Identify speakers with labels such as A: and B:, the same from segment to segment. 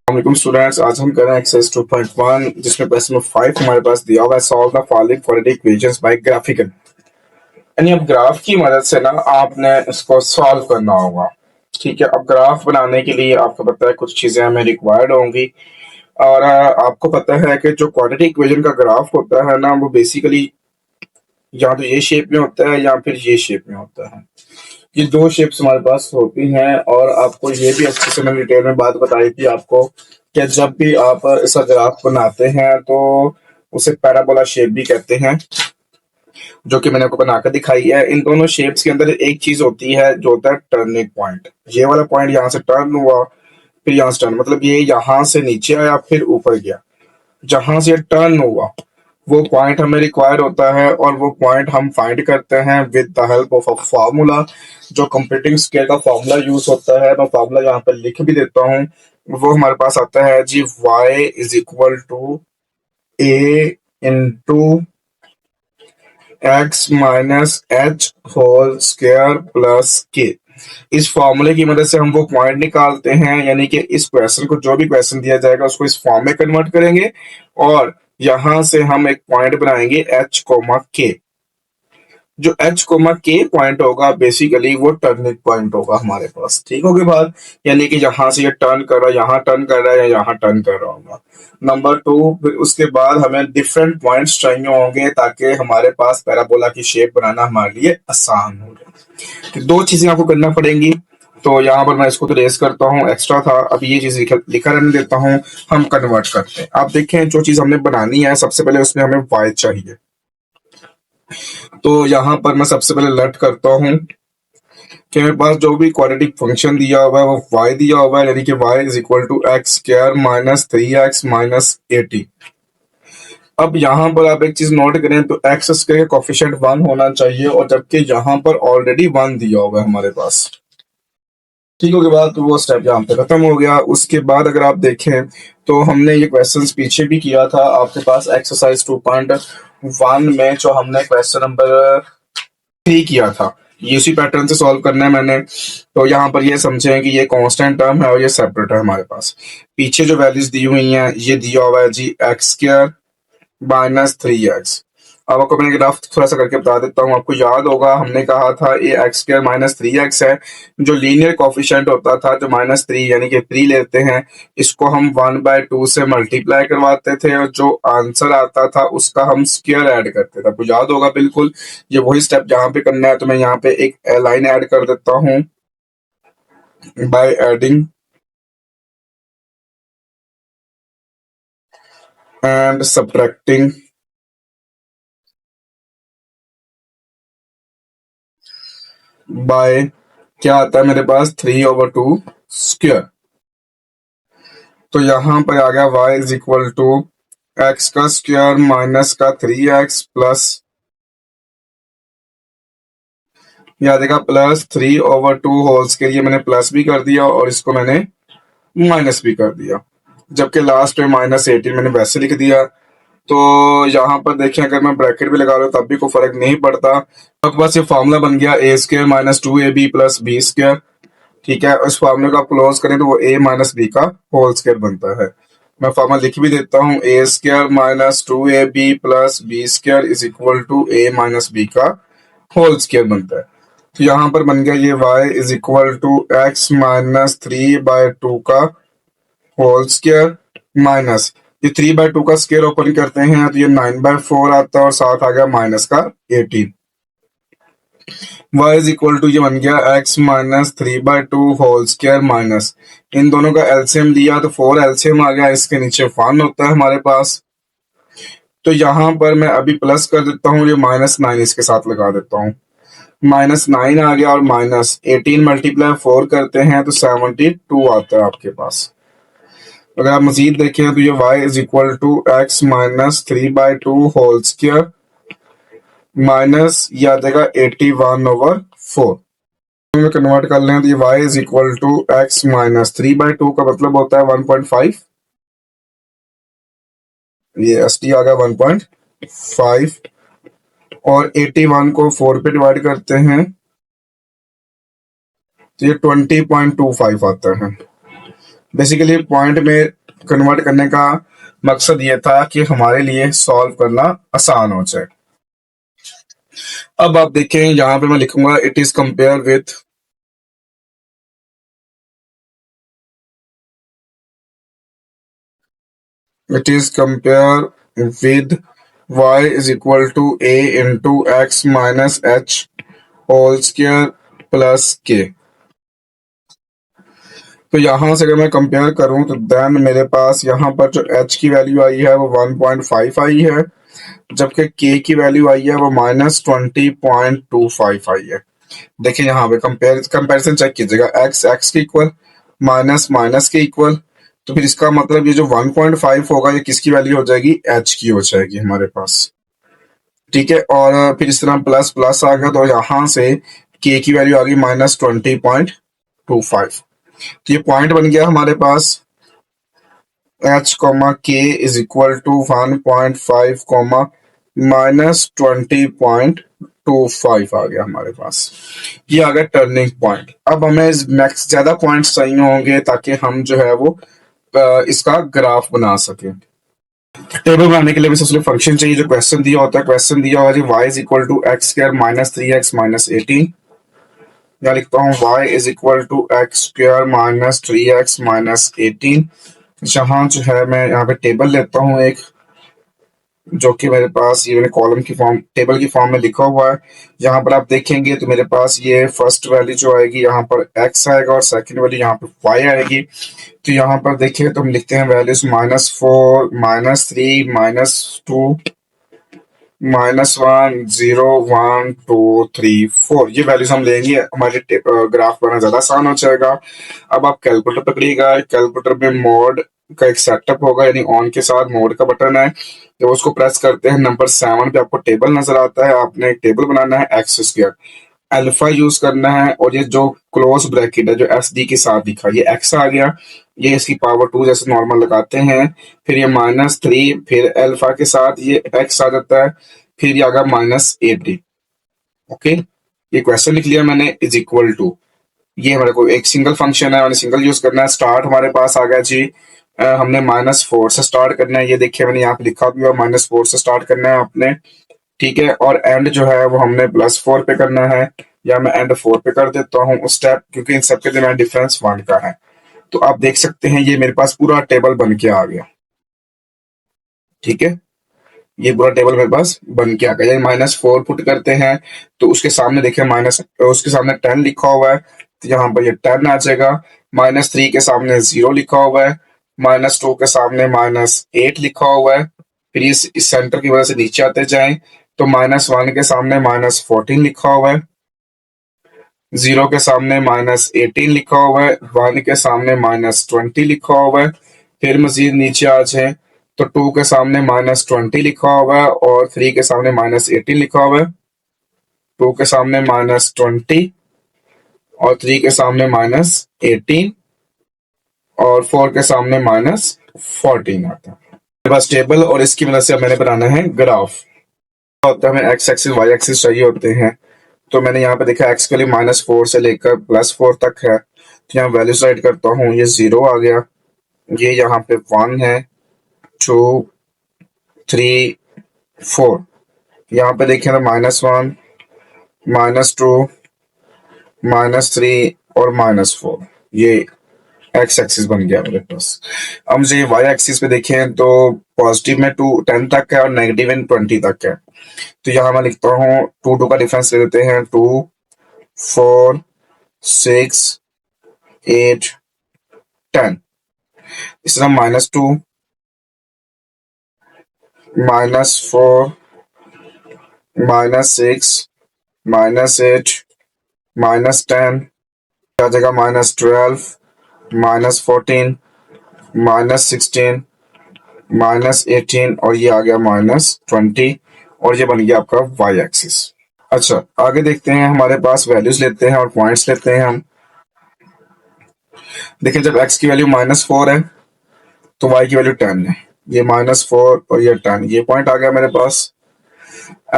A: वालेकुम स्टूडेंट्स, आज हम कर रहे हैं एक्सरसाइज 2.1 जिसमें क्वेश्चन नंबर 5 हमारे पास दिया हुआ है। Solve the following quadratic equations bye graphical. यानी अब ग्राफ की मदद से ना आपने इसको सॉल्व करना होगा। ठीक है, अब ग्राफ बनाने के लिए आपको पता है कुछ चीजें हमें रिक्वायर्ड होंगी। और आपको पता है कि जो क्वाड्रेटिक इक्वेशन का ग्राफ होता है ना, वो बेसिकली या तो ये शेप में होता है या फिर ये शेप में होता है। ये दो शेप्स हमारे पास होती हैं। और आपको ये भी अच्छे से मैंने डिटेल में बात बताई थी आपको कि जब भी आप इसका ग्राफ बनाते हैं तो उसे पैराबोला शेप भी कहते हैं, जो कि मैंने आपको बनाकर दिखाई है। इन दोनों शेप्स के अंदर एक चीज होती है जो होता है टर्निंग पॉइंट। ये वाला पॉइंट यहाँ से टर्न हुआ, फिर यहाँ से टर्न, मतलब ये यहाँ से नीचे आया फिर ऊपर गया। जहां से टर्न हुआ वो पॉइंट हमें रिक्वायर होता है और वो पॉइंट हम फाइंड करते हैं with the help of a formula. जो कंप्लीटिंग स्केल का फार्मूला यूज होता है, मैं फार्मूला यहाँ पे लिख भी देता हूँ। वो हमारे पास आता है जी, y is equal to A into x minus H whole square plus K. इस फॉर्मूले की मदद से हम वो पॉइंट निकालते हैं, यानी कि इस क्वेश्चन को, जो भी क्वेश्चन दिया जाएगा उसको इस फॉर्म में कन्वर्ट करेंगे और यहां से हम एक पॉइंट बनाएंगे एच कोमा के। जो एच कोमा के पॉइंट होगा बेसिकली वो टर्निंग पॉइंट होगा हमारे पास। ठीक होगी बात, यानी कि यहां से ये टर्न कर रहा है, यहाँ टर्न कर रहा है या यहाँ टर्न कर रहा होगा। नंबर 2, फिर उसके बाद हमें डिफरेंट पॉइंट्स चाहिए होंगे ताकि हमारे पास पैराबोला की शेप बनाना हमारे लिए आसान हो जाए। तो दो चीजें आपको करना पड़ेंगी। तो यहाँ पर मैं इसको तो रेस करता हूँ, एक्स्ट्रा था, अब ये चीज लिखा रहने देता हूँ, हम कन्वर्ट करते हैं। आप देखें, जो चीज हमने बनानी है सबसे पहले उसमें हमें y चाहिए। तो यहाँ पर मैं सबसे पहले लेट करता हूँ कि मेरे पास जो भी क्वाड्रेटिक फंक्शन दिया हुआ है वो y दिया हुआ है, यानी कि y is equal to X square minus 3x minus 80। अब यहाँ पर आप एक चीज नोट करें तो एक्स स्क्वायर का कोफिशिएंट 1 होना चाहिए, और जबकि यहाँ पर ऑलरेडी 1 दिया हुआ है हमारे पास। ठीक हो गया बात, तो वो स्टेप यहाँ पे खत्म हो गया। उसके बाद अगर आप देखें तो हमने ये क्वेश्चंस पीछे भी किया था आपके पास एक्सरसाइज 2.1 में, जो हमने क्वेश्चन नंबर 3 किया था। ये उसी पैटर्न से सॉल्व करना है मैंने। तो यहाँ पर ये समझें कि ये कांस्टेंट टर्म है और ये सेपरेट है हमारे पास। पीछे जो वैल्यूज दी हुई हैं ये दिया हुआ है जी एक्स स्क्वायर माइनस 3x। अब आपको मैंने ग्राफ थोड़ा सा करके बता देता हूँ। आपको याद होगा हमने कहा था ये एक्स स्क्वायर माइनस 3x है। जो लीनियर कोफिशिएंट होता था, जो -3 यानी कि 3 लेते हैं, इसको हम 1/2 से मल्टीप्लाई करवाते थे और जो आंसर आता था उसका हम स्क्वायर ऐड करते थे। आपको याद होगा बिल्कुल, ये वही स्टेप जहाँ पे करना है। तो मैं यहाँ पे एक लाइन ऐड कर देता हूँ by adding and subtracting by, क्या आता है मेरे पास 3/2 स्क्वायर। तो यहाँ पर आ गया y is equal to X का स्क्वायर माइनस का 3x प्लस, याद देगा प्लस 3/2 होल स्क्वायर। ये मैंने प्लस भी कर दिया और इसको मैंने माइनस भी कर दिया, जबकि लास्ट में -18 मैंने वैसे लिख दिया। तो यहाँ पर देखें, अगर मैं ब्रैकेट भी लगा लूँ तब भी कोई फर्क नहीं पड़ता। आपके पास ये फॉर्मूला बन गया a square minus 2ab plus b square. ठीक है, उस फॉर्मूले को आप क्लोज करें तो वो a माइनस बी का होल स्क्वायर बनता है। मैं फॉर्मूला लिख भी देता हूँ, a square minus 2ab plus B square is equal to a minus B का होल स्क्वायर बनता है। तो यहाँ पर बन गया ये y is equal to x minus 3/2 का होल स्क्वायर माइनस ये 3/2 का स्क्वायर ओपन करते हैं तो ये 9/4 आता है और साथ आ गया माइनस का 18। y इज इक्वल टू ये बन गया x minus 3/2 whole square minus, इन दोनों का एलसीएम लिया तो 4 एलसीएम आ गया, इसके नीचे 1 होता है हमारे पास। तो यहाँ पर मैं अभी प्लस कर देता हूँ, ये -9 इसके साथ लगा देता हूँ, -9 आ गया और माइनस 18 मल्टीप्लाई 4 करते हैं तो 72 आता है आपके पास। अगर आप मजीद देखें तो ये y is equal to x minus 3/2 whole square minus या देगा 81/4 में कन्वर्ट कर लें तो ये y is equal to x minus 3/2 का मतलब होता है 1.5। ये st आ गया 1.5 और 81 को 4 पे डिवाइड करते हैं तो ये 20.25 आता है। बेसिकली पॉइंट में कन्वर्ट करने का मकसद ये था कि हमारे लिए सॉल्व करना आसान हो जाए। अब आप देखें यहाँ पे मैं लिखूंगा it is compare with y is equal to a into x minus h whole square plus k। तो यहां से अगर मैं कंपेयर करूं तो देन मेरे पास यहाँ पर जो h की वैल्यू आई है वो 1.5 आई है, जबकि k की वैल्यू आई है वो -20.25 आई है। देखिए यहाँ पे कंपेरिजन चेक कीजिएगा, x x के इक्वल, माइनस माइनस के इक्वल, तो फिर इसका मतलब ये जो 1.5 होगा ये किसकी वैल्यू हो जाएगी, h की हो जाएगी हमारे पास। ठीक है, और फिर इस तरह प्लस प्लस आ गया तो यहाँ से k की वैल्यू आ गई -20.25। तो ये पॉइंट बन गया हमारे पास h comma k is equal to 1.5 comma -20.25 आ गया हमारे पास। ये आ गया टर्निंग पॉइंट। अब हमें मैक्स ज्यादा पॉइंट्स चाहिए होंगे ताकि हम जो है वो इसका ग्राफ बना सके। टेबल बनाने के लिए सबसे फंक्शन चाहिए जो क्वेश्चन दिया होता है। क्वेश्चन दिया हुआ है y is equal to X square minus 3x minus 18। यहाँ लिखता हूँ y is equal to X square minus 3x minus 18। जहां जो है मैं यहाँ पे टेबल लेता हूँ एक, जो कि मेरे पास ये मैंने कॉलम की फॉर्म, टेबल की फॉर्म में लिखा हुआ है। यहाँ पर आप देखेंगे तो मेरे पास ये फर्स्ट वैल्यू जो आएगी यहाँ पर x आएगा और सेकंड वैल्यू यहाँ पर y आएगी। तो यहाँ पर देखिए तो हम लिखते हैं वैल्यूज -4 -3 -2 -1 0 1 2 3 4। ये वैल्यूज हम लेंगे, हमारे ग्राफ बनाना ज्यादा आसान हो जाएगा। अब आप कैलकुलेटर पकड़िएगा, कैलकुलेटर में मोड का एक सेटअप होगा, यानी ऑन के साथ मोड का बटन है, जब उसको प्रेस करते हैं नंबर 7 पे आपको टेबल नजर आता है। आपने एक टेबल बनाना है एक्स स्क्वायर, अल्फा यूज करना है, और ये जो क्लोज ब्रैकेट है जो एस डी के साथ दिखा, ये एक्स आ गया, ये इसकी पावर 2 जैसे नॉर्मल लगाते हैं, फिर ये -3, फिर अल्फा के साथ ये एक्स आ जाता है, फिर ये आगा -80। ओके, ये क्वेश्चन लिख लिया मैंने, इज इक्वल टू, ये हमारे को एक सिंगल फंक्शन है, मैंने सिंगल यूज करना है। स्टार्ट हमारे पास आ गया जी, हमने -4 से स्टार्ट करना है, ये देखिए मैंने यहाँ पे लिखा भी हुआ -4 से स्टार्ट करना है आपने। ठीक है, और एंड जो है वो हमने +4 पे करना है, या मैं एंड 4 पे कर देता हूँ उस स्टेप, क्योंकि इन सबके दरमियान डिफरेंस 1 का है। तो आप देख सकते हैं ये मेरे पास पूरा टेबल बन के आ गया। ठीक है, ये पूरा टेबल मेरे पास बन के आ गया। -4 पुट करते हैं तो उसके सामने देखिए उसके सामने 10 लिखा हुआ है, तो यहाँ पर ये 10 आ जाएगा। -3 के सामने 0 लिखा हुआ है, -2 के सामने -8 लिखा हुआ है, फिर इस सेंटर की वजह से नीचे आते जाएं तो -1 के सामने -14 लिखा हुआ है, 0 के सामने -18 लिखा हुआ है, 1 के सामने -20 लिखा हुआ है। फिर मजीद नीचे आ जाए तो 2 के सामने -20 लिखा हुआ है, और 3 के सामने -18 लिखा हुआ है, 2 के सामने -20 और 3 के सामने -18 और 4 के सामने -14 आता है। मेरे पास टेबल, और इसकी मदद से अब मैंने बनाना है ग्राफ। होता है हमें एक्स एक्सिस वाई एक्सिस चाहिए होते हैं, तो मैंने यहाँ पे देखा एक्स की वैल्यू -4 से लेकर +4 तक है, तो यहाँ वैल्यू राइट करता हूँ, ये 0 आ गया, ये यहाँ पे 1 है, 2 3 4, यहाँ पे देखें तो -1 -2 -3 और -4, ये एक्स एक्सिस बन गया मेरे पास। अब मुझे वाई एक्सिस पे देखें तो पॉजिटिव में 10 तक है और नेगेटिव में 20 तक है। तो यहाँ मैं लिखता हूँ 2 का डिफरेंस ले लेते हैं, 2 4 6 8 10। इस तरह -2 -4 -6 -8 -10 आ जाएगा, -12 -14 -16 -18 और ये आ गया -20, और ये बन गया आपका वाई एक्सिस। अच्छा, आगे देखते हैं, हमारे पास वैल्यूज लेते हैं और पॉइंट्स लेते हैं हम। देखिए जब x की वैल्यू -4 है तो y की वैल्यू 10 है, ये -4 और ये 10, ये पॉइंट आ गया मेरे पास।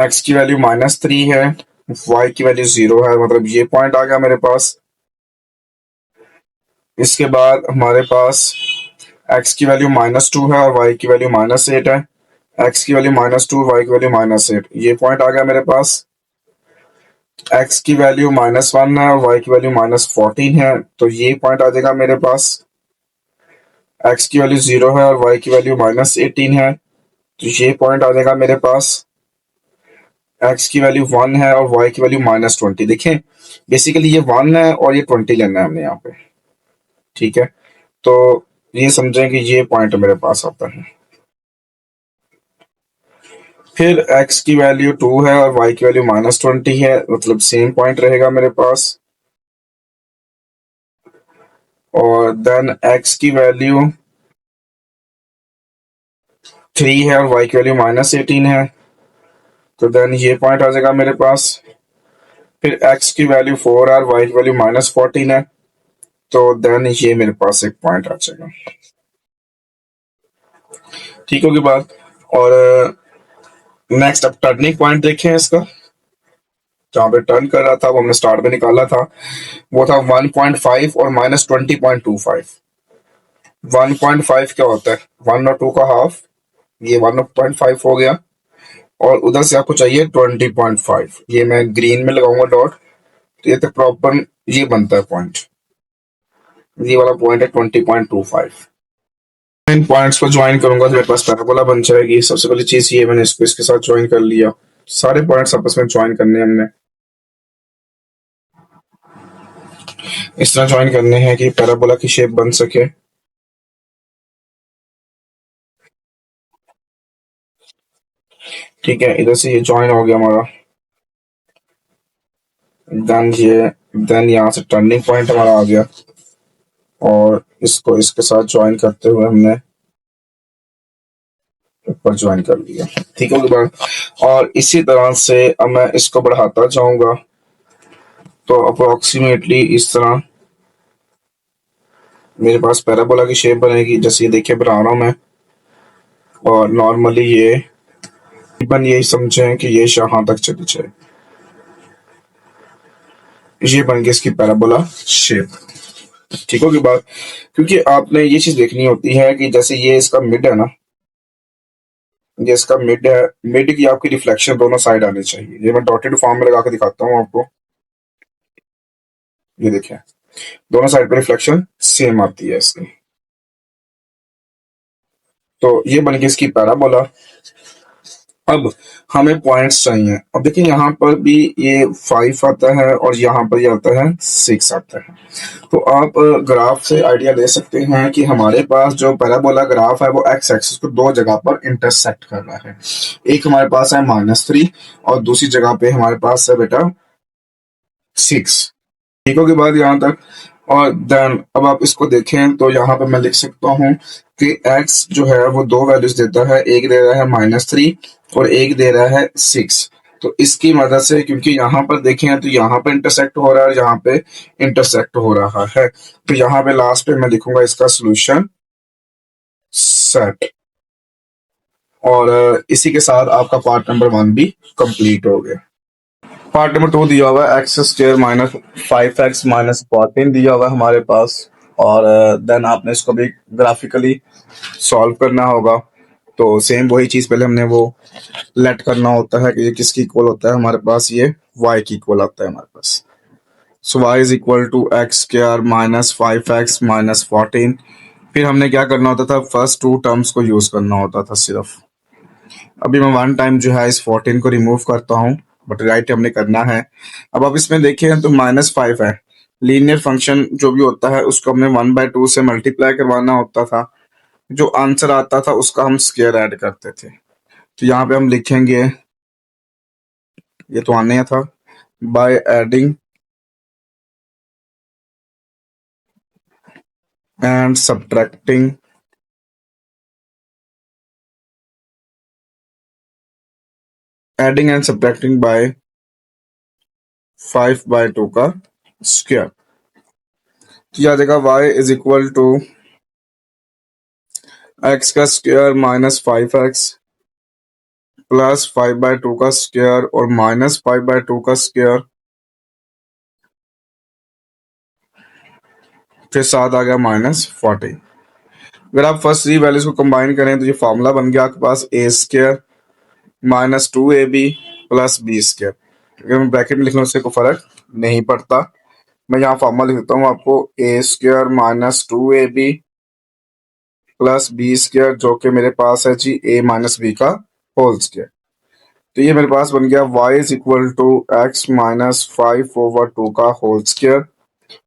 A: x की वैल्यू -3 है, y की वैल्यू 0 है, मतलब ये पॉइंट आ गया मेरे पास। इसके बाद हमारे पास एक्स की वैल्यू -2 है और वाई की वैल्यू -8 है। एक्स की वैल्यू -2, वाई की वैल्यू -8, ये पॉइंट आ गया मेरे पास। एक्स की वैल्यू -1 है और वाई की वैल्यू -14 है, तो ये पॉइंट आ जाएगा मेरे पास। एक्स की वैल्यू 0 है और वाई की वैल्यू -18 है, तो ये पॉइंट आ जाएगा मेरे पास। एक्स की वैल्यू 1 है और वाई की वैल्यू -20। देखें, बेसिकली ये 1 है और ये 20 लेना है हमने यहाँ पे। ठीक है, तो ये समझें कि ये पॉइंट मेरे पास आता है। फिर एक्स की वैल्यू 2 है और वाई की वैल्यू -20 है, मतलब सेम पॉइंट रहेगा मेरे पास। और देन एक्स की वैल्यू 3 है और वाई की वैल्यू -18 है, तो देन ये पॉइंट आ जाएगा मेरे पास। फिर एक्स की वैल्यू 4 है और वाई की वैल्यू -14 है, तो देन ये मेरे पास एक पॉइंट आ जाएगा। ठीक होगी बात। और नेक्स्ट अब टर्निंग पॉइंट देखें इसका। जहां पे टर्न कर रहा था वो हमने स्टार्ट में निकाला था, वो था 1.5 और -20.25। 1.5 क्या होता है, 1 और 2 का हाफ, ये 1.5 हो गया। और उधर से आपको चाहिए 20.5, ये मैं ग्रीन में लगाऊंगा डॉट, तो ये तो प्रॉपर ये बनता है पॉइंट। ये वाला पॉइंट है 20.25। इन पॉइंट्स को ज्वाइन करूंगा तो मेरे पास पैराबोला बन जाएगी। सबसे पहली चीज ये, मैंने इसको इसके साथ ज्वाइन कर लिया। सारे पॉइंट्स आपस में ज्वाइन करने हैं हमने, इस तरह ज्वाइन करने हैं कि पैराबोला की शेप बन सके। ठीक है, इधर से ये ज्वाइन हो गया हमारा। देन यहाँ से टर्निंग पॉइंट हमारा आ गया, और इसको इसके साथ ज्वाइन करते हुए हमने ऊपर ज्वाइन कर लिया। ठीक होगी बात। और इसी तरह से अब मैं इसको बढ़ाता जाऊंगा, तो अप्रोक्सीमेटली इस तरह मेरे पास पैराबोला की शेप बनेगी, जैसे ये देखिए बना रहा हूं मैं। और नॉर्मली ये तकरीबन यही समझें कि ये यहाँ तक चली जाए, ये बन गई इसकी पैराबोला शेप। ठीक होगी बात। क्योंकि आपने ये चीज देखनी होती है कि जैसे ये इसका मिड है ना, ये इसका मिड है, मिड की आपकी रिफ्लेक्शन दोनों साइड आनी चाहिए। ये मैं डॉटेड फॉर्म में लगा के दिखाता हूँ आपको। ये देखें, दोनों साइड पर रिफ्लेक्शन सेम आती है इसकी, तो ये बन गई इसकी पैराबोला। अब हमें पॉइंट्स चाहिए। अब देखिए यहाँ पर भी ये 5 आता है और यहाँ पर ये आता है 6 आता है। तो आप ग्राफ से आइडिया ले सकते हैं कि हमारे पास जो पैराबोला ग्राफ है वो एक्स एक्सिस को दो जगह पर इंटरसेक्ट कर रहा है। एक हमारे पास है -3 और दूसरी जगह पे हमारे पास है बेटा 6। ठीक होगी बात यहाँ तक। और देन अब आप इसको देखें तो यहाँ पे मैं लिख सकता हूँ कि x जो है वो दो वैल्यूज देता है, एक दे रहा है -3 और एक दे रहा है 6। तो इसकी मदद से, क्योंकि यहाँ पर देखें तो यहाँ पे इंटरसेक्ट हो रहा है और यहाँ पे इंटरसेक्ट हो रहा है, तो यहाँ पे लास्ट पे मैं लिखूंगा इसका सोल्यूशन सेट। और इसी के साथ आपका पार्ट नंबर 1 भी कंप्लीट हो गया। पार्ट नंबर 2 दिया हुआ है x² -5x -14 दिया हुआ है हमारे पास। और देन आपने इसको भी ग्राफिकली सॉल्व करना होगा। तो सेम वही चीज पहले हमने वो लेट करना होता है कि ये किसकी इक्वल होता है हमारे पास, ये y की इक्वल आता है हमारे पास। So y is equal to x² -5x -14। फिर हमने क्या करना होता था, फर्स्ट टू टर्म्स को यूज करना होता था सिर्फ। अभी मैं 1 टाइम जो है इस 14 को रिमूव करता हूँ, बट राइट हमने करना है। अब आप इसमें देखें तो -5 है, लीनियर फंक्शन जो भी होता है उसको हमने 1/2 से मल्टीप्लाई करवाना होता था। जो आंसर आता था उसका हम स्क्वायर ऐड करते थे। तो यहाँ पे हम लिखेंगे, ये तो आने था, by adding and subtracting, adding and subtracting by 5/2 का स्क्वायर। तो यह देगा y is equal to x का स्क्वायर -5x प्लस 5/2 का स्क्वायर और -5/2 का स्क्वायर, फिर साथ आ गया -14। अगर आप फर्स्ट थ्री वैल्यूज को कंबाइन करें तो ये फॉर्मूला बन गया आपके पास a square minus 2ab plus b square. अगर मैं ब्रैकेट में लिख लूँ उससे कोई फर्क नहीं पड़ता। मैं यहाँ फॉर्मूला लिख देता हूँ आपको, a square minus 2ab plus b square, जो कि मेरे पास है जी a माइनस बी का होल स्क्र। तो ये मेरे पास बन गया y is equal to x minus 5/2 का होल स्क्र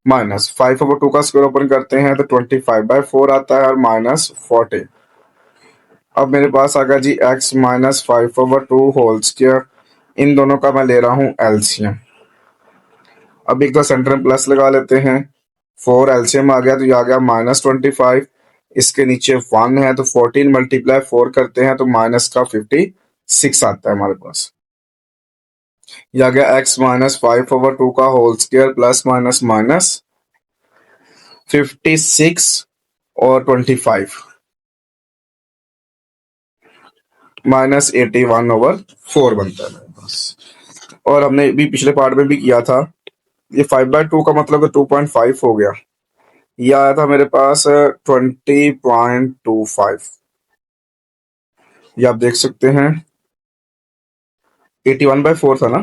A: माइनस 5/2 का स्क्वायर ओपन करते हैं तो 25/4 आता है और माइनस 40। अब मेरे पास आ गया जी x माइनस 5/2 होल स्क्वायर। इन दोनों का मैं ले रहा हूँ एलसीएम। अब एक दो सेंटर में प्लस लगा लेते हैं, 4 एलसीएम आ गया तो ये आ गया -25। इसके नीचे 1 है तो 14 मल्टीप्लाई 4 करते हैं तो माइनस का 56 आता है हमारे पास। ये आ गया x माइनस 5/2 का whole square plus minus minus 56 और 25 माइनस 81/4 बनता है मेरे पास। और हमने भी पिछले पार्ट में भी किया था, ये 5/2 का मतलब 2.5 हो गया। ये आया था मेरे पास 20.25। ये आप देख सकते हैं 81/4 था ना,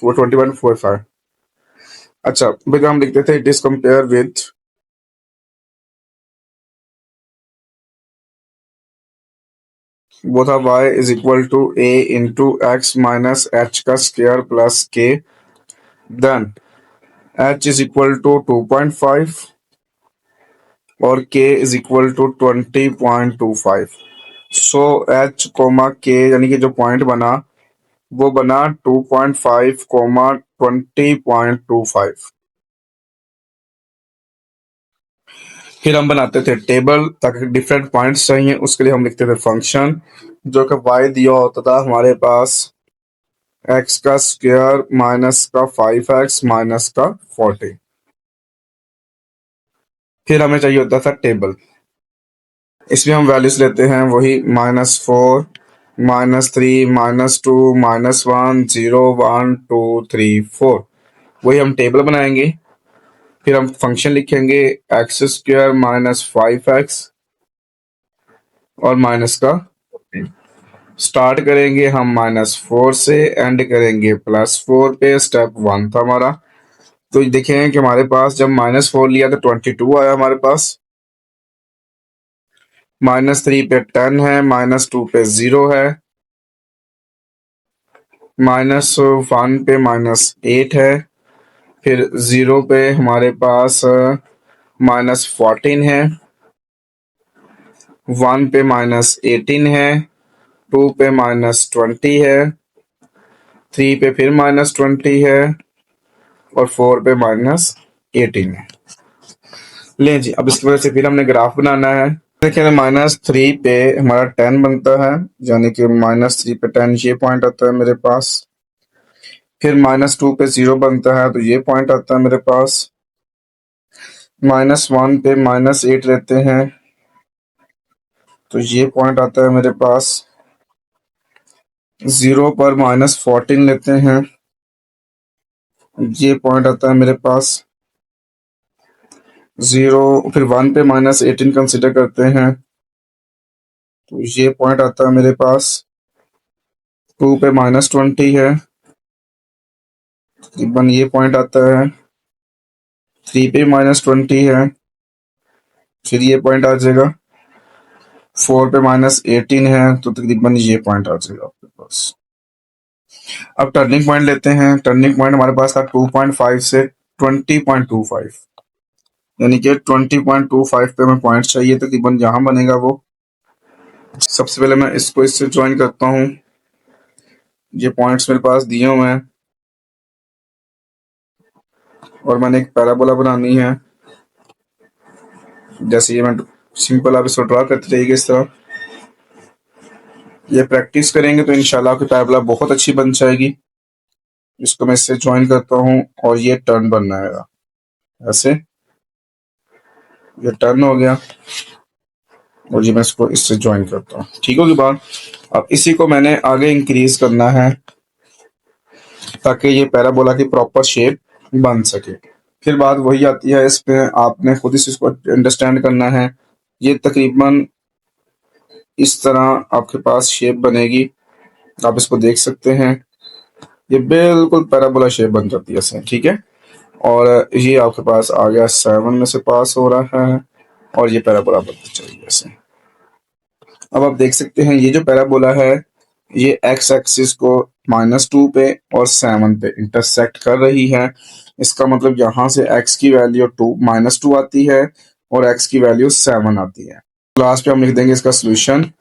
A: वो 20.45। अच्छा फिर हम लिखते थे इट इज कंपेयर विथ वो था y is equal to a into x minus h का square plus k, then h is equal to 2.5 और k is equal to 20.25। So h comma k यानी कि जो पॉइंट बना वो बना 2.5 कोमा 20.25। फिर हम बनाते थे टेबल ताकि डिफरेंट पॉइंट्स चाहिए, उसके लिए हम लिखते थे फंक्शन जो कि y दिया होता था हमारे पास x का स्क्वायर माइनस का 5x माइनस का 40। फिर हमें चाहिए होता था टेबल, इसमें हम वैल्यूज लेते हैं वही -4 -3 -2 -1 0 1 2 3 4। वही हम टेबल बनाएंगे। फिर हम फंक्शन लिखेंगे एक्स स्क्वायर माइनस 5x और माइनस का स्टार्ट करेंगे हम -4 से, एंड करेंगे +4 पे। स्टेप 1 था हमारा, तो देखें कि हमारे पास जब -4 लिया तो 22 आया हमारे पास, -3 पे 10 है, -2 पे 0 है, -1 पे -8 है, फिर 0 पे हमारे पास -14 है, 1 पे -18 है, 2 पे -20 है, 3 पे फिर -20 है और 4 पे -18 है। ले जी, अब इसकी वजह से फिर हमने ग्राफ बनाना है। देखिए -3 पे हमारा 10 बनता है, यानी कि -3 पे 10 ये पॉइंट आता है मेरे पास। फिर -2 पे 0 बनता है तो ये पॉइंट आता है मेरे पास। -1 पे -8 रहते हैं तो ये पॉइंट आता है मेरे पास। 0 पर -14 लेते हैं, ये पॉइंट आता है मेरे पास। 0 फिर 1 पे -18 कंसिडर करते हैं तो ये पॉइंट आता है मेरे पास। 2 पे -20 है, तकरीबन ये पॉइंट आता है। 3 पे -20 है, फिर ये पॉइंट आ जाएगा। 4 पे -18 है तो तकरीबन ये पॉइंट आ जाएगा आपके पास। अब टर्निंग पॉइंट लेते हैं। टर्निंग पॉइंट हमारे पास था 2.5 से 20.25, यानी कि 20.25 पे हमें पॉइंट चाहिए, तकरीबन यहाँ बनेगा वो। सबसे पहले मैं इसको इससे ज्वाइन करता हूँ, ये पॉइंट्स मेरे पास दिए हुए हैं और मैंने एक पैराबोला बनानी है। जैसे ये मैं सिंपल आप इसको ड्रा करते रहिएगा इस तरह। ये प्रैक्टिस करेंगे तो इंशाल्लाह आपकी पैराबोला बहुत अच्छी बन जाएगी। इसको मैं इससे ज्वाइन करता हूँ और ये टर्न बनना है ऐसे, ये टर्न हो गया और ये मैं इसको इससे ज्वाइन करता हूँ। ठीक होगी बात। अब इसी को मैंने आगे इंक्रीज करना है ताकि ये पैराबोला की प्रॉपर शेप बन सके। फिर बात वही आती है, इस पे आपने खुद इस इसको अंडरस्टैंड करना है ये तकरीबन इस तरह आपके पास शेप बनेगी, आप इसको देख सकते हैं। ये बिल्कुल पैराबोला शेप बन जाती है इससे, ठीक है। और ये आपके पास आ गया 7 में से पास हो रहा है और ये पैराबोला बनती चली ऐसे। अब आप देख सकते हैं ये जो पैराबोला है ये एक्स एक्सिस को -2 पे और 7 पे इंटरसेक्ट कर रही है। इसका मतलब यहाँ से x की वैल्यू -2 आती है और x की वैल्यू 7 आती है। लास्ट पे हम लिख देंगे इसका सोल्यूशन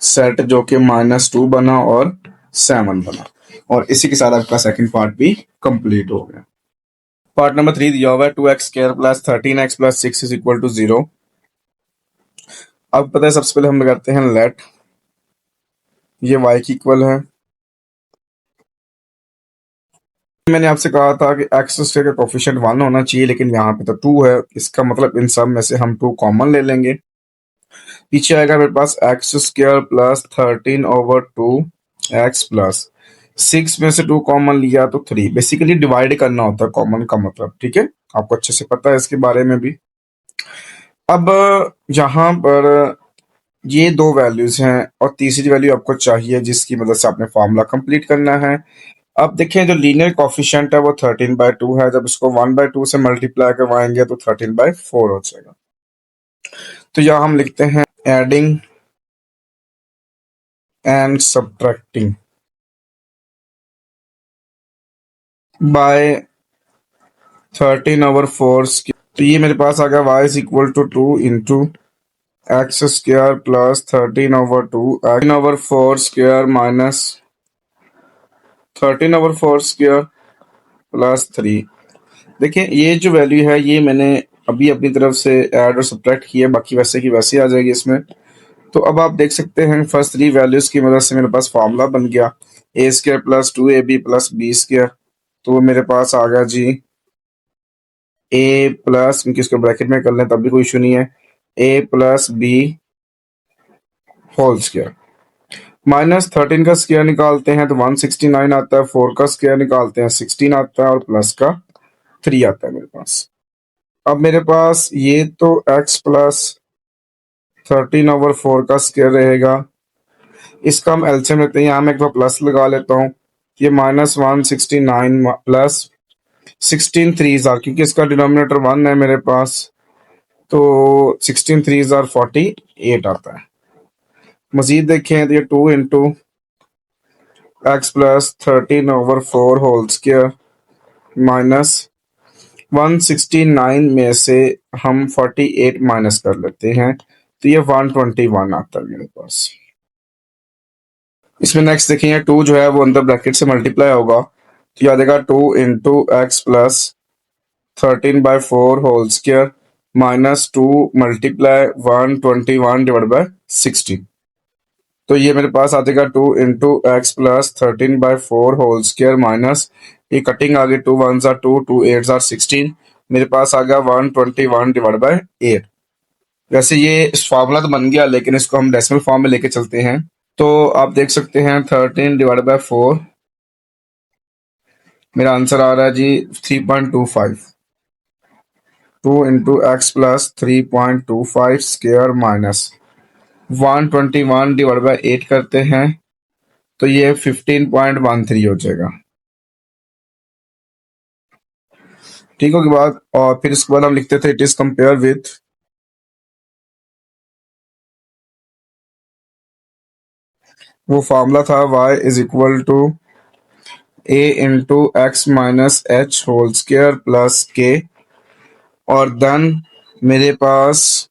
A: सेट जो कि -2 बना और 7 बना। और इसी के साथ आपका सेकंड पार्ट भी कंप्लीट हो गया। पार्ट नंबर 3 दिया हुआ है 2x² + 13x + 6 = 0। अब पता है सबसे पहले हम लगाते हैं लेट ये y की इक्वल है। मैंने आपसे कहा था कि एक्स स्क्वायर का कोफिशिएंट 1 होना चाहिए, लेकिन यहाँ पे तो 2 है। इसका मतलब इन सब में से हम 2 कॉमन ले लेंगे। पीछे आएगा मेरे पास x² + 13/2 x + 6 में से 2 कॉमन लिया तो 3। बेसिकली डिवाइड करना होता है कॉमन का मतलब, ठीक है, आपको अच्छे से पता है इसके बारे में भी। अब यहाँ पर ये 2 वैल्यूज हैं और तीसरी वैल्यू आपको चाहिए जिसकी मदद से आपने फॉर्मूला कंप्लीट करना है। अब देखें जो लीनियर कोफिशिएंट है वो 13/2 है। जब इसको 1/2 से मल्टीप्लाई करवाएंगे तो 13/4 हो जाएगा। तो यहाँ हम लिखते हैं एडिंग एंड सब्ट्रैक्टिंग बाय 13/4। तो ये मेरे पास आ गया y = 2 इंटू x² + 13/2 13/4² माइनस 13/4² + 3। देखिए ये जो वैल्यू है ये मैंने अभी अपनी तरफ से ऐड और सब्ट्रैक्ट किया, बाकी वैसे की वैसे आ जाएगी इसमें। तो अब आप देख सकते हैं फर्स्ट 3 वैल्यूज की मदद से मेरे पास फॉर्मूला बन गया a² + 2ab + b²। तो वो मेरे पास आ गया जी a प्लस, क्योंकि इसको ब्रैकेट में कर लें तब भी कोई इशू नहीं है, a + b whole square minus 13 का स्क्वायर निकालते हैं तो 169 आता है, 4 का स्क्वायर निकालते हैं 16 आता है और प्लस का 3 आता है मेरे पास। अब मेरे पास ये तो x + 13/4 का स्क्वायर रहेगा, इसका हम एलसीएम लेते हैं। यहाँ मैं एक बार प्लस लगा लेता हूँ। ये -169 प्लस 16 3s आर, क्योंकि इसका डिनोमिनेटर 1 है मेरे पास, तो 16 3s आर 48 आता है। मजीद देखें तो ये 2 into x + 13/4 whole square minus 169 में से हम 48 माइनस कर लेते हैं तो ये 121 आता है मेरे पास। इसमें नेक्स्ट देखेंगे 2 जो है वो अंदर ब्रैकेट से मल्टीप्लाई होगा तो याद आएगा 2 into x + 13/4 whole square minus 2 multiply 121/16। तो ये मेरे पास आ जाएगा 2 into x + 13/4 whole square minus, ये कटिंग आ गई 2 1s are 2 2 8s are 16, मेरे पास आ गया 121/8। वैसे ये फॉर्मूला तो बन गया, लेकिन इसको हम डेसिमल फॉर्म में लेके चलते हैं। तो आप देख सकते हैं 13/4, मेरा आंसर आ रहा है जी 3.25। 2 इंटू x + 3.25 स्क्वायर माइनस 121/8 करते हैं तो ये 15.13 हो जाएगा। ठीक होगी बात। और फिर इसके बाद हम लिखते थे इट इज कंपेयर विथ वो फॉर्मूला था y = a into x - h whole square plus k, और देन मेरे पास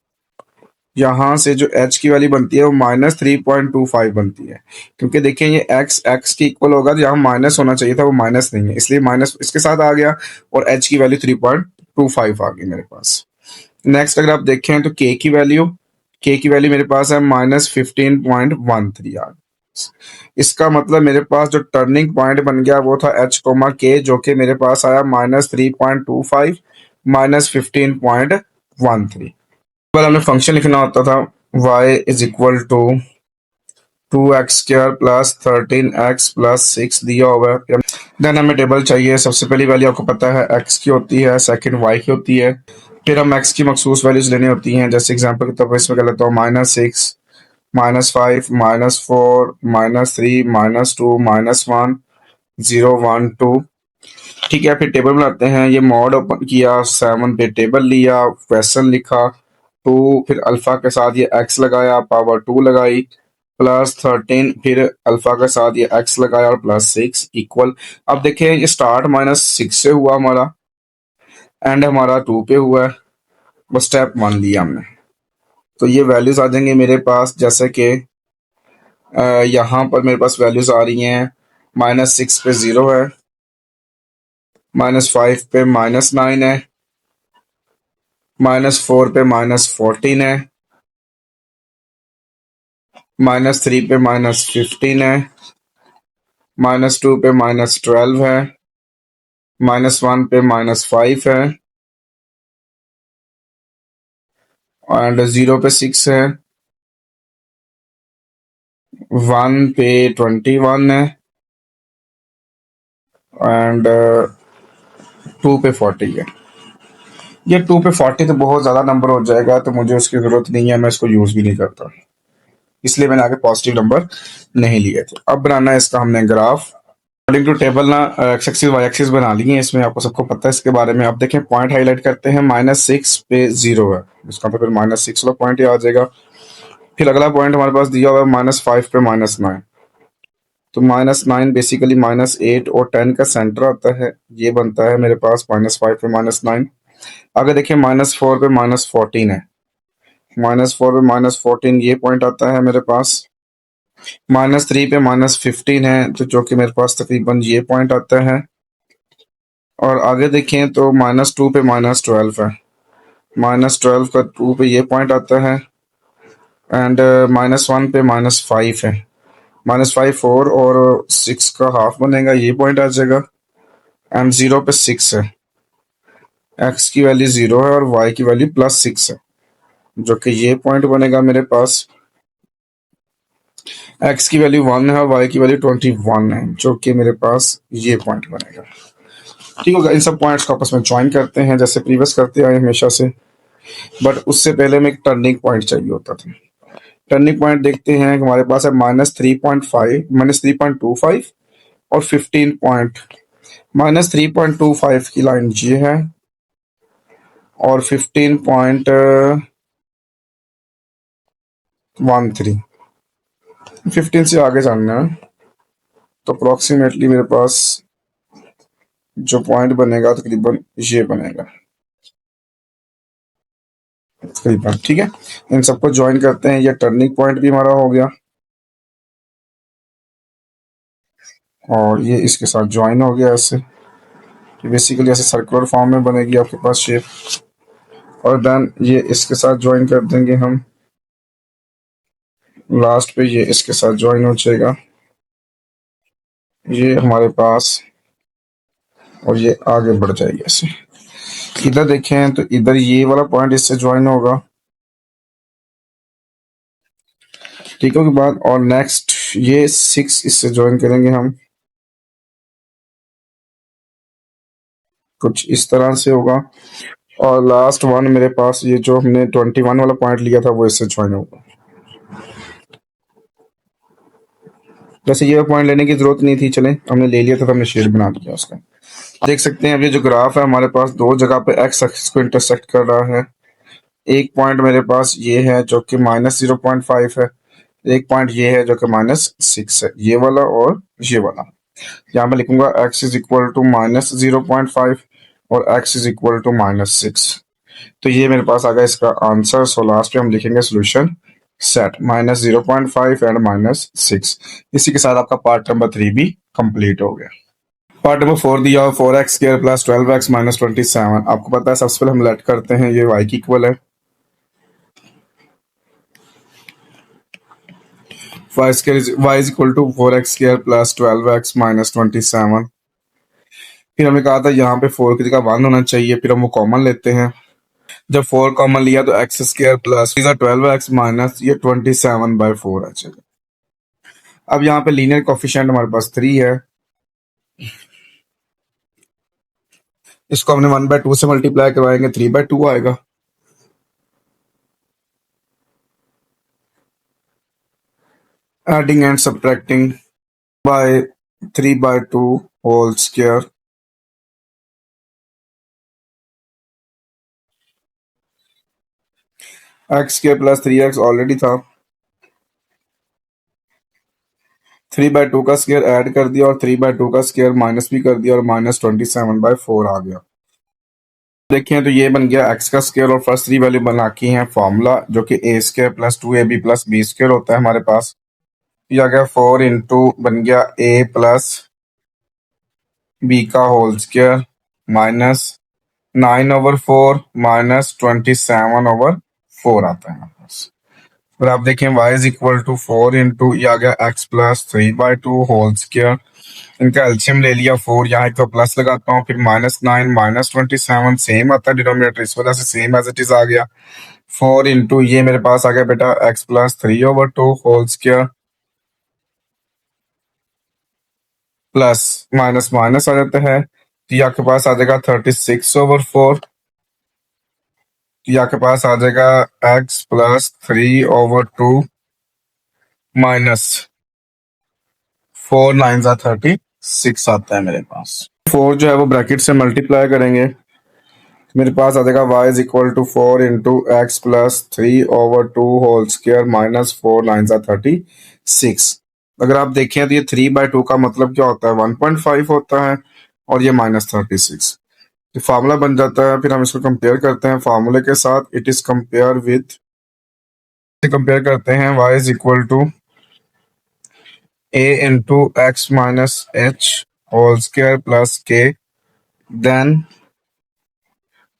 A: यहाँ से जो h की वैल्यू बनती है वो -3.25 बनती है, क्योंकि देखिए ये x की इक्वल होगा तो यहाँ माइनस होना चाहिए था, वो माइनस नहीं है, इसलिए माइनस इसके साथ आ गया और h की वैल्यू 3.25 आ गई मेरे पास। नेक्स्ट अगर आप देखें तो k की वैल्यू मेरे पास है -15.13 आ गई। इसका मतलब मेरे पास जो टर्निंग पॉइंट बन गया वो था h, k, जो कि मेरे पास आया -3.25 -15.13। हमने फंक्शन लिखना होता था y = 2x² + 13x + 6 दिया हुआ है। देन हमें टेबल चाहिए। सबसे पहली वैल्यू आपको पता है x की होती है, सेकंड y की होती है, फिर हम एक्स की मखसूस वैल्यूज लेनी होती हैं, जैसे एग्जांपल के तौर पर इसमें कर लेता हूँ -6, -5, -4, -3, -2, -1, 0, 1, 2। ठीक है, फिर टेबल बनाते हैं। ये मॉड ओपन किया, 7 पे टेबल लिया, क्वेश्चन लिखा, 2, फिर अल्फा के साथ ये एक्स लगाया, पावर 2 लगाई, +13, फिर अल्फा के साथ ये एक्स लगाया और +6 इक्वल। अब देखें ये स्टार्ट -6 से हुआ हमारा, एंड हमारा 2 पे हुआ है, बस स्टेप 1 लिया हमने। तो ये वैल्यूज आ जाएंगे मेरे पास, जैसे कि यहाँ पर मेरे पास वैल्यूज आ रही हैं, -6 पे 0 है, -5 पे -9 है, -4 पे -14 है, -3 पे -15 है, -2 पे -12 है, -1 पे -5 है, एंड 0 पे 6 है, 1 पे 21 है, एंड 2 पे 40 है। ये 2 पे 40 तो बहुत ज़्यादा नंबर हो जाएगा, तो मुझे उसकी ज़रूरत नहीं है, मैं इसको यूज़ भी नहीं करता, इसलिए मैंने आगे पॉजिटिव नंबर नहीं लिए थे। अब बनाना है इसका हमने ग्राफ अकॉर्डिंग टू टेबल ना, एक्स एक्सिस वाई एक्सिस बना ली है, इसमें आपको सबको पता है इसके बारे में। आप देखें पॉइंट हाईलाइट करते हैं, -6 पे 0 है, इसका तो फिर -6 वाला पॉइंट ही आ जाएगा। फिर अगला पॉइंट हमारे पास दिया हुआ है -5 पे -9, तो -9 बेसिकली -8 और 10 का सेंटर आता है, ये बनता है मेरे पास -5 पे -9। आगे देखिए -4 पे -14 है, -4 पे -14 ये पॉइंट आता है मेरे पास। -3 पे -15 है, तो जो कि मेरे पास तकरीबन ये पॉइंट आता है। और आगे देखें तो -2 पे -12 है, -12 का 2 पे ये पॉइंट आता है, एंड -1 पे -5 है, -5 4 और 6 का हाफ बनेगा, ये पॉइंट आ जाएगा, एंड 0 पे 6 है, एक्स की वैल्यू 0 है और वाई की वैल्यू +6 है, जो कि ये पॉइंट बनेगा मेरे पास। एक्स की वैल्यू 1 है और वाई की वैल्यू 21 है, जो कि मेरे पास ये पॉइंट बनेगा। ठीक होगा, इन सब पॉइंट्स को आपस में ज्वाइन करते हैं जैसे प्रीवियस करते आए हमेशा से, बट उससे पहले में एक टर्निंग पॉइंट चाहिए होता था। टर्निंग पॉइंट देखते हैं, हमारे पास है -3.5, -3.25 और 15 पॉइंट। -3.25 की लाइन ये है और 15.13, 15 से आगे जाना है, तो अप्रोक्सीमेटली मेरे पास जो पॉइंट बनेगा तकरीबन ये बनेगा तकरीबन। ठीक है, इन सबको ज्वाइन करते हैं, ये टर्निंग पॉइंट भी हमारा हो गया और ये इसके साथ ज्वाइन हो गया ऐसे, बेसिकली ऐसे सर्कुलर फॉर्म में बनेगी आपके पास शेप। और देन ये इसके साथ ज्वाइन कर देंगे हम, लास्ट पे ये इसके साथ ज्वाइन हो जाएगा, ये हमारे पास, और ये आगे बढ़ जाएगी ऐसे। इधर देखें तो इधर ये वाला पॉइंट इससे ज्वाइन होगा, ठीक है, के बाद और नेक्स्ट ये 6 इससे ज्वाइन करेंगे हम, कुछ इस तरह से होगा। और लास्ट वन मेरे पास ये जो हमने 21 वाला पॉइंट लिया था वो इससे ज्वाइन होगा। वैसे ये पॉइंट लेने की जरूरत नहीं थी, चले हमने ले लिया था तो हमने शेड बना दिया उसका। देख सकते हैं अब ये जो ग्राफ है हमारे पास दो जगह पे एक्स एक्सिस को इंटरसेक्ट कर रहा है। एक पॉइंट मेरे पास ये है जो कि -0.5 है, एक पॉइंट ये है जो कि -6 है, ये वाला और ये वाला। यहाँ पे लिखूंगा x इज इक्वल टू -0.5 और x इज इक्वल टू -6। तो ये मेरे पास आ गया इसका आंसर। सो लास्ट में हम लिखेंगे सोल्यूशन सेट -0.5 एंड -6। इसी के साथ आपका पार्ट नंबर 3 भी कंप्लीट हो गया। पार्ट नंबर 4 दिया 4x² + 12x - 27। आपको पता है सबसे पहले हम लेट करते हैं, ये y की इक्वल है, y is equal to 4x² + 12x - 27। फिर हमने कहा था यहाँ पे 4 की जगह 1 होना चाहिए, फिर हम वो कॉमन लेते हैं। जब 4 कॉमन लिया तो x² प्लस 12x माइनस ये 27/4 आ जाएगा। अब यहाँ पे लीनियर कोफिशिएंट हमारे पास 3 है, इसको हमने 1/2 से मल्टीप्लाई करवाएंगे, 3/2 आएगा। Adding and subtracting by 3/2 whole square. X square plus 3x already था, 3/2 का स्क्वायर ऐड कर दिया और 3/2 का स्क्वायर माइनस भी कर दिया और -27/4 आ गया। देखें तो ये बन गया एक्स का स्क्वायर और फर्स्ट 3 वैल्यू बना की है फॉर्मूला, जो कि a square plus 2ab plus B square होता है हमारे पास। ये आ गया 4 इंटू बन गया ए प्लस बी का होल स्क्वायर माइनस 9/4 माइनस 27/4 आता है हमारे पास। और आप देखें y is equal to 4 into ये आ गया x प्लस 3/2 होल स्क्वायर। इनका एल्शियम ले लिया 4, यहाँ एक तो प्लस लगाता हूँ, फिर -9 -27 सेम आता है डिनोमिनेटर, इस वजह से सेम एज इट इज आ गया। 4 इंटू ये मेरे पास आ गया बेटा x plus 3/2 whole square plus minus minus आ जाता है, तो ये आपके पास आ जाएगा 36/4। ये आपके पास आ जाएगा x प्लस 3/2 माइनस 4 9 36 आता है मेरे पास। 4 जो है वो ब्रैकेट से मल्टीप्लाई करेंगे, मेरे पास आ जाएगा y is equal to 4 into X plus 3/2 whole square minus 4 9 36। अगर आप देखें तो ये 3/2 का मतलब क्या होता है, 1.5 होता है, और ये -36। तो फार्मूला बन जाता है। फिर हम इसको कंपेयर करते हैं फार्मूले के साथ। It is compare with, compare करते हैं y is equal to a into x minus H whole square plus K. Then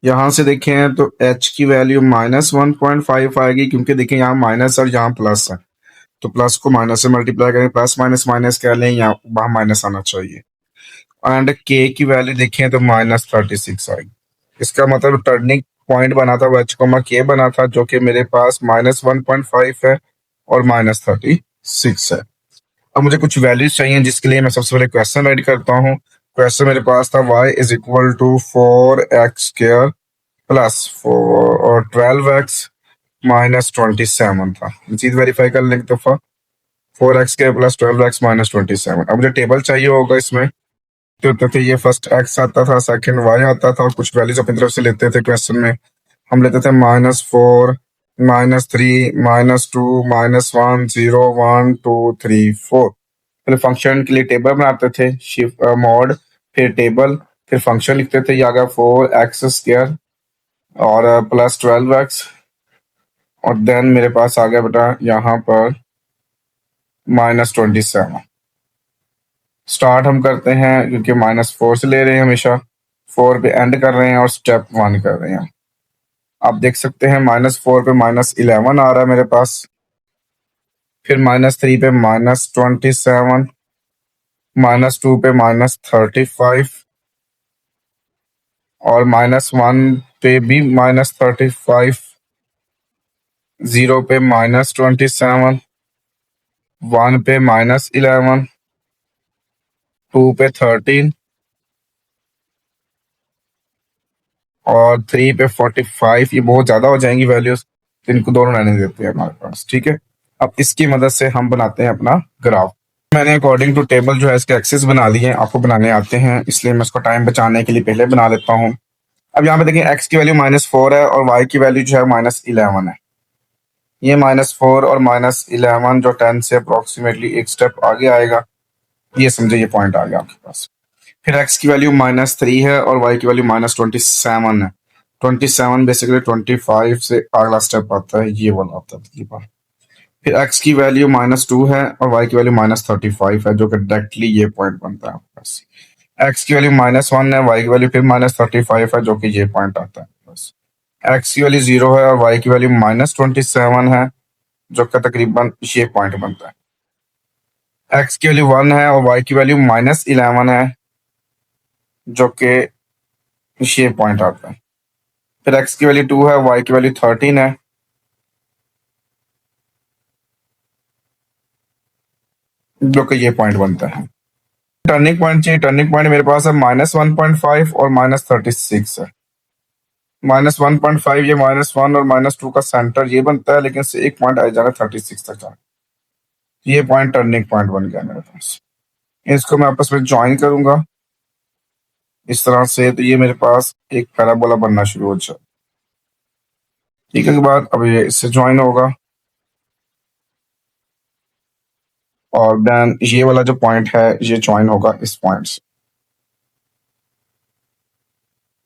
A: यहां से देखें तो h की वैल्यू -1.5 आएगी, क्योंकि देखें यहाँ माइनस और यहाँ प्लस है, तो प्लस को माइनस से मल्टीप्लाई करें, प्लस माइनस माइनस कह लें, यहाँ वहां माइनस आना चाहिए। एंड के की वैल्यू देखें तो -36 आएगी। इसका मतलब टर्निंग पॉइंट बना था, h कोमा के बना था, जो कि मेरे पास -1.5 है और -36 है। अब मुझे कुछ वैल्यूज चाहिए, जिसके लिए मैं सबसे पहले क्वेश्चन राइट करता हूँ। क्वेश्चन मेरे पास था y is equal to 4x² plus 4 और 12x माइनस 27 था। चीज वेरीफाई कर लें एक दफा, 4x² प्लस 12x माइनस 27। अब मुझे टेबल चाहिए होगा इसमें, तो होते थे ये फर्स्ट x आता था, सेकंड y आता था, और कुछ वैल्यूज अपनी तरफ से लेते थे। क्वेश्चन में हम लेते थे -4 -3 -2 -1 0 1 2 3 4। फिर फंक्शन के लिए टेबल बनाते थे, शिफ्ट मॉड, फिर टेबल, फिर फंक्शन लिखते थे। ये आ गया 4x² और प्लस 12x, और देन मेरे पास आ गया बेटा यहाँ पर -27। स्टार्ट हम करते हैं, क्योंकि -4 से ले रहे हैं, हमेशा 4 पे एंड कर रहे हैं और स्टेप 1 कर रहे हैं। आप देख सकते हैं -4 पे -11 आ रहा है मेरे पास, फिर -3 पे -27, -2 पे -35, और -1 पे भी -35, 0 पे -27, 1 पे -11, 2 पे 13, और 3 पे 45। ये बहुत ज्यादा हो जाएंगी वैल्यूज, तो इनको दोनों रहने देते हैं हमारे पास, ठीक है। अब इसकी मदद से हम बनाते हैं अपना ग्राफ। मैंने अकॉर्डिंग टू टेबल जो है इसके एक्सेस बना लिए हैं, आपको बनाने आते हैं, इसलिए मैं इसको टाइम बचाने के लिए पहले बना लेता हूँ। अब यहाँ पे देखिए x की वैल्यू -4 है और y की वैल्यू जो है -11 है। ये -4 और -11 जो 10 से अप्रोक्सीमेटली एक स्टेप आगे आएगा, ये समझे, ये पॉइंट आ गया आपके पास। फिर x की वैल्यू -3 है और y की वैल्यू -27 है। 27 बेसिकली 25 से अगला स्टेप आता है, ये वाला आता है तकरीबन। फिर x की वैल्यू -2 है और y की वैल्यू -35 है, जो कि डायरेक्टली ये पॉइंट बनता है आपके पास। x की वैल्यू -1 है, y की वैल्यू फिर -35 है, जो कि ये पॉइंट आता है बस। x की वैल्यू 0 है और y की वैल्यू -27 है, जो कि तकरीबन ये पॉइंट बनता है। x की वैल्यू 1 है और y की वैल्यू -11 है, जो कि ये पॉइंट आता है। फिर x की वैल्यू 2 है, y की वैल्यू 13 है, जो कि ये पॉइंट बनता है। टर्निंग पॉइंट चाहिए। टर्निंग पॉइंट मेरे पास है -1.5 और -36 है। -1.5 ये -1 और -2 का सेंटर ये बनता है, लेकिन इससे एक पॉइंट आ जाएगा 36 तक जाना। ये पॉइंट टर्निंग पॉइंट बन गया मेरे पास। इसको मैं आपस में ज्वाइन करूंगा इस तरह से, तो ये मेरे पास एक पैराबोला बनना शुरू हो जाए। ठीक है, के बाद अब ये इससे ज्वाइन होगा और देन ये वाला जो पॉइंट है ये ज्वाइन होगा इस पॉइंट से।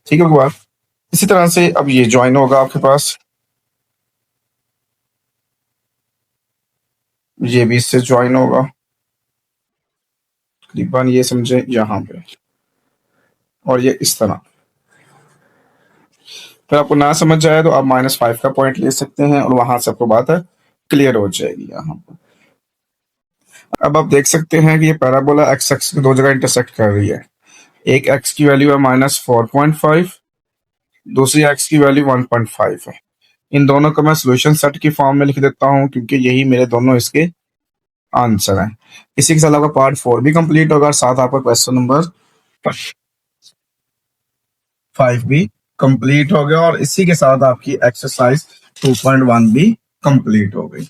A: ठीक है, के बाद इसी तरह से अब ये ज्वाइन होगा आपके पास, ये भी इससे ज्वाइन होगा तकरीबन, ये समझे यहाँ पे, और ये इस तरह। फिर आपको ना समझ जाए तो आप -5 का पॉइंट ले सकते हैं और वहां से आपको बात है क्लियर हो जाएगी यहाँ पर। अब आप देख सकते हैं कि ये पैराबोला एक्स एक्स की दो जगह इंटरसेक्ट कर रही है। एक एक्स की वैल्यू है -4.5, दूसरी एक्स की वैल्यू 1.5 है। इन दोनों को मैं सोल्यूशन सेट की फॉर्म में लिख देता हूँ क्योंकि यही मेरे दोनों इसके आंसर हैं। इसी के साथ आपका पार्ट 4 भी कंप्लीट होगा, साथ आपका क्वेश्चन नंबर 5 भी कंप्लीट हो गया और इसी के साथ आपकी एक्सरसाइज 2.1 भी कंप्लीट हो गई।